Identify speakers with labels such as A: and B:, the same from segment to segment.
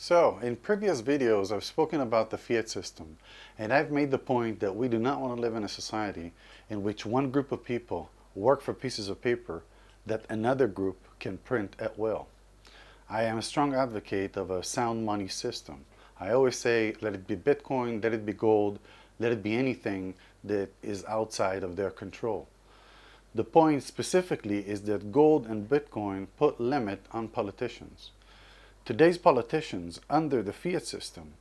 A: So, in previous videos, I've spoken about the fiat system, and I've made the point that we do not want to live in a society in which one group of people work for pieces of paper that another group can print at will. I am a strong advocate of a sound money system. I always say, let it be Bitcoin, let it be gold, let it be anything that is outside of their control. The point specifically is that gold and Bitcoin put limit on politicians. Today's politicians, under the fiat system,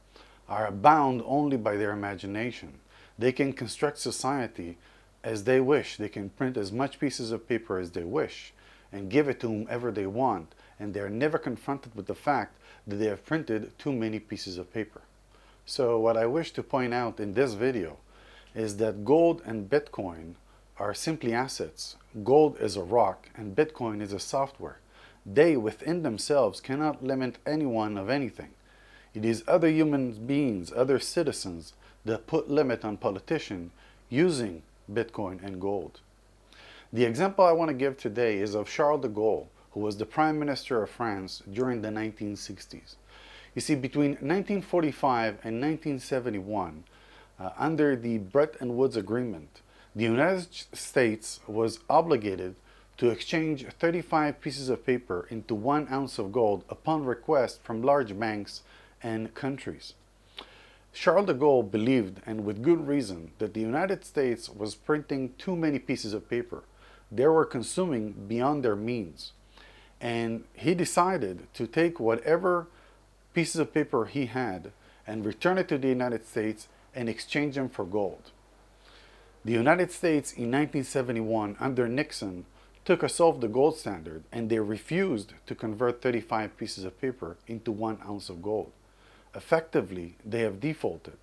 A: are bound only by their imagination. They can construct society as they wish. They can print as much pieces of paper as they wish and give it to whomever they want, and they're never confronted with the fact that they have printed too many pieces of paper. So what I wish to point out in this video is that gold and Bitcoin are simply assets. Gold is a rock and Bitcoin is a software. They within themselves cannot limit anyone of anything. It is other human beings, other citizens that put limit on politicians using Bitcoin and gold. The example I want to give today is of Charles de Gaulle, who was the Prime Minister of France during the 1960s. You see, between 1945 and 1971, under the Bretton Woods Agreement, the United States was obligated to exchange 35 pieces of paper into 1 ounce of gold upon request from large banks and countries. Charles de Gaulle believed, and with good reason, that the United States was printing too many pieces of paper. They were consuming beyond their means. And he decided to take whatever pieces of paper he had and return it to the United States and exchange them for gold. The United States in 1971, under Nixon, took us off the gold standard, and they refused to convert 35 pieces of paper into 1 ounce of gold. Effectively, they have defaulted.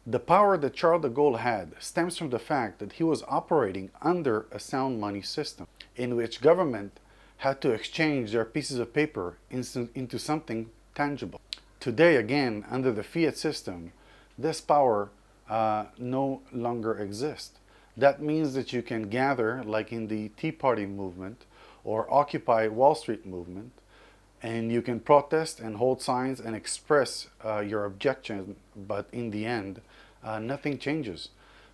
A: The power that Charles de Gaulle had stems from the fact that he was operating under a sound money system in which government had to exchange their pieces of paper into something tangible. Today, again, under the fiat system, this power no longer exists. That means that you can gather, like in the Tea Party movement or Occupy Wall Street movement, and you can protest and hold signs and express your objection, but in the end, nothing changes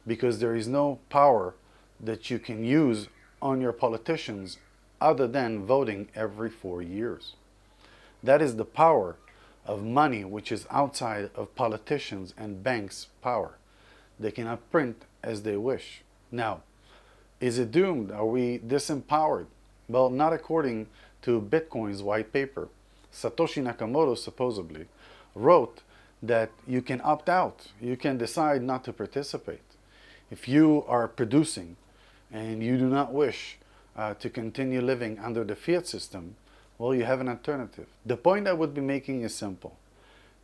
A: because there is no power that you can use on your politicians other than voting every 4 years. That is the power of money, which is outside of politicians and banks' power. They cannot print as they wish. Now, is it doomed? Are we disempowered? Well, not according to Bitcoin's white paper. Satoshi Nakamoto supposedly wrote that you can opt out. You can decide not to participate. If you are producing and you do not wish to continue living under the fiat system, well, you have an alternative. The point I would be making is simple.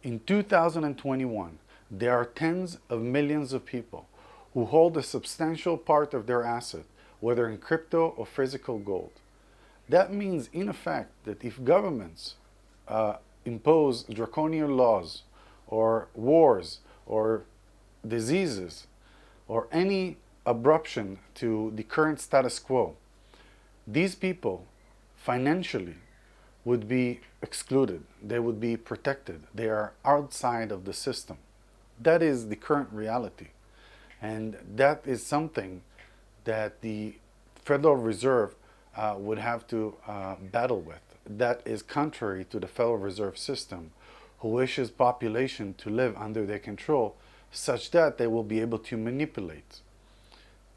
A: In 2021, there are tens of millions of people who hold a substantial part of their asset, whether in crypto or physical gold. That means, in effect, that if governments impose draconian laws or wars or diseases or any abruption to the current status quo, these people financially would be excluded. They would be protected. They are outside of the system. That is the current reality. And that is something that the Federal Reserve would have to battle with. That is contrary to the Federal Reserve System, who wishes population to live under their control such that they will be able to manipulate.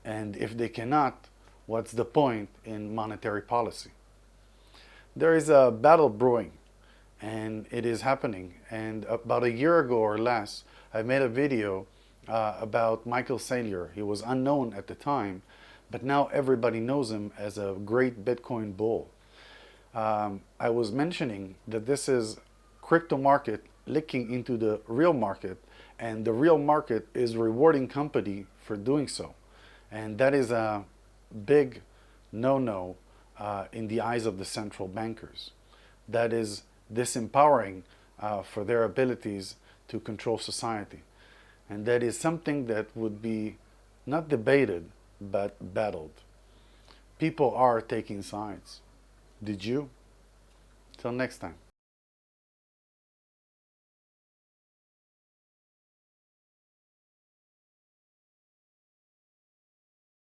A: And if they cannot, what's the point in monetary policy? There is a battle brewing, and it is happening. And about a year ago or less, I made a video about Michael Saylor. He was unknown at the time, but now everybody knows him as a great Bitcoin bull. I was mentioning that this is crypto market leaking into the real market, and the real market is rewarding company for doing so. And that is a big no-no in the eyes of the central bankers. That is disempowering for their abilities to control society. And that is something that would be not debated, but battled. People are taking sides. Did you? Till next time.